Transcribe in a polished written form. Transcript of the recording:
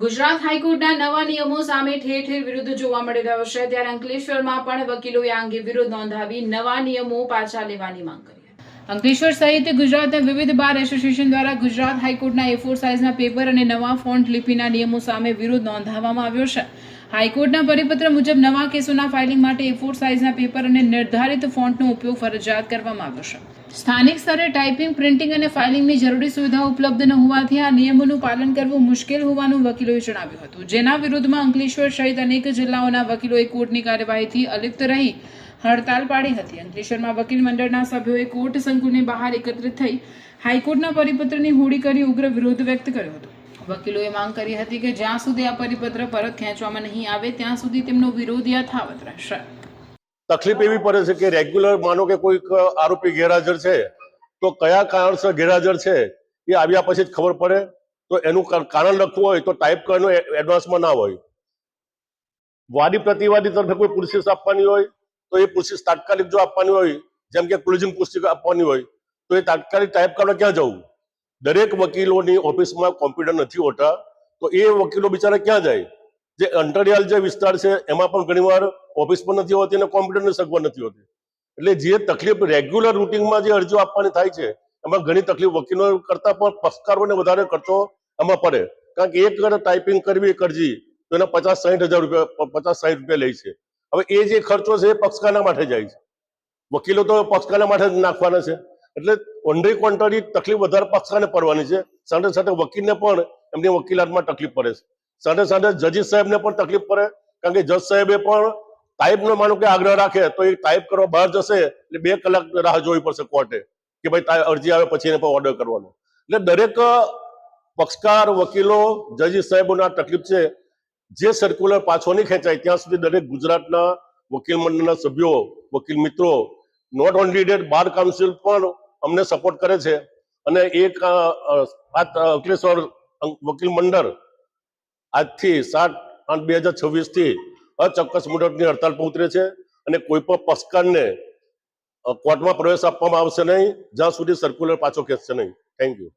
ગુજરાત હાઈકોર્ટના નવા નિયમો સામે ઠેર ઠેર વિરોધ જોવા મળી રહ્યો છે, ત્યારે અંકલેશ્વરમાં પણ વકીલોએ આ અંગે વિરોધ નોંધાવી નવા નિયમો પાછા લેવાની માંગ કરી. અંકલેશ્વર સહિત ગુજરાતના વિવિધ બાર એસોસિએશન દ્વારા ગુજરાત હાઈકોર્ટના A4 સાઇઝના પેપર અને નવા ફોન્ટ લિપિના નિયમો સામે વિરોધ નોંધાવવામાં આવ્યો છે. હાઈકોર્ટના પરિપત્ર મુજબ નવા કેસોના ફાઇલિંગ માટે A4 સાઇઝના પેપર અને નિર્ધારિત ફોન્ટનો ઉપયોગ ફરજિયાત કરવામાં આવ્યો છે. સ્થાનિક સ્તરે ટાઈપિંગ, પ્રિન્ટિંગ અને ફાઇલિંગની જરૂરી સુવિધાઓ ઉપલબ્ધ ન હોવાથી આ નિયમોનું પાલન કરવું મુશ્કેલ હોવાનું વકીલોએ જણાવ્યું હતું, જેના વિરોધમાં અંકલેશ્વર સહિત અનેક જિલ્લાઓના વકીલોએ કોર્ટની કાર્યવાહીથી અલિપ્ત રહી હડતાલ પાડી હતી. અંકલેશ્વરમાં વકીલ મંડળના સભ્યોએ કોર્ટ સંકુલની બહાર એકત્રિત થઈ હાઈકોર્ટના પરિપત્રની હોળી કરી ઉગ્ર વિરોધ વ્યક્ત કર્યો હતો. વકીલોએ માંગ કરી હતી કે જ્યાં સુધી આ પરિપત્ર પરત ખેંચવામાં નહીં આવે ત્યાં સુધી તેમનો વિરોધ યથાવત રહેશે. તકલીફ એવી પડે છે કે રેગ્યુલર માનો કે કોઈ આરોપી ગેરહાજર છે તો કયા કારણસર ગેરહાજર છે એ આવ્યા પછી જ ખબર પડે. તો એનું કારણ લખવું હોય તો ટાઈપ કરવાનું એડવાન્સમાં ના હોય. વાદી પ્રતિવાદી તરફે કોઈ પ્રોસેસ આપવાની હોય તો એ પ્રોસેસ તાત્કાલિક જો આપવાની હોય, જેમ કે ક્લોઝિંગ પુસ્તિકા આપવાની હોય તો એ તાત્કાલિક ટાઈપ કરવા ક્યાં જવું? દરેક વકીલોની ઓફિસમાં કોમ્પ્યુટર નથી હોતા, તો એ વકીલો બિચારા ક્યાં જાય? જે અંતરિયાળ જે વિસ્તાર છે એમાં પણ ઘણીવાર ઓફિસ પણ નથી હોતી અને કોમ્પ્યુટરની સગવડ નથી હોતી. એટલે જે તકલીફ રેગ્યુલર રૂટિનમાં જે અરજીઓ આપવાની થાય છે એમાં ઘણી તકલીફ વકીલો કરતા પણ પક્ષકારોને વધારે ખર્ચો એમાં પડે. કારણ કે એક ટાઈપિંગ કરવી એક અરજી તો એના 50-60 હજાર રૂપિયા 50-60 રૂપિયા લે છે. હવે એ જે ખર્ચો છે એ પક્ષકારના માટે જાય છે. વકીલો તો પક્ષકારના માટે જ નાખવાના છે. એટલે ઓનરી કોન્ટ્રારી તકલીફ વધારે પક્ષકારને પડવાની છે. સાથે સાથે વકીલને પણ એમની વકીલાતમાં તકલીફ પડે છે. સાથે સાથે જજીસ સાહેબને પણ તકલીફ પડે, કારણ કે જજ સાહેબે પણ ટાઈપનો માનો કે આગ્રહ રાખે તો એ ટાઈપ કરવા બહાર જશે એટલે 2 કલાક રાહ જોવી પડશે કોર્ટે કે ભાઈ અરજી આવે પછી એને ઓર્ડર કરવાનો. એટલે દરેક પક્ષકાર, વકીલો, જજીસ સાહેબોને આ તકલીફ છે. જે સર્ક્યુલર પાછો નહીં ખેંચાય ત્યાં સુધી દરેક ગુજરાતના વકીલ મંડળના સભ્યો, વકીલ મિત્રો, not only that bar council પણ અમને સપોર્ટ કરે છે. અને એક અંકલેશ્વર વકીલ મંડળ આજથી 7/8/2026 થી અચોક્કસ મુદતની હડતાલ પર ઉતરે છે અને કોઈ પણ પક્ષકારને કોર્ટમાં પ્રવેશ આપવામાં આવશે નહીં જ્યાં સુધી સર્ક્યુલર પાછો ખેંચશે નહીં. Thank you.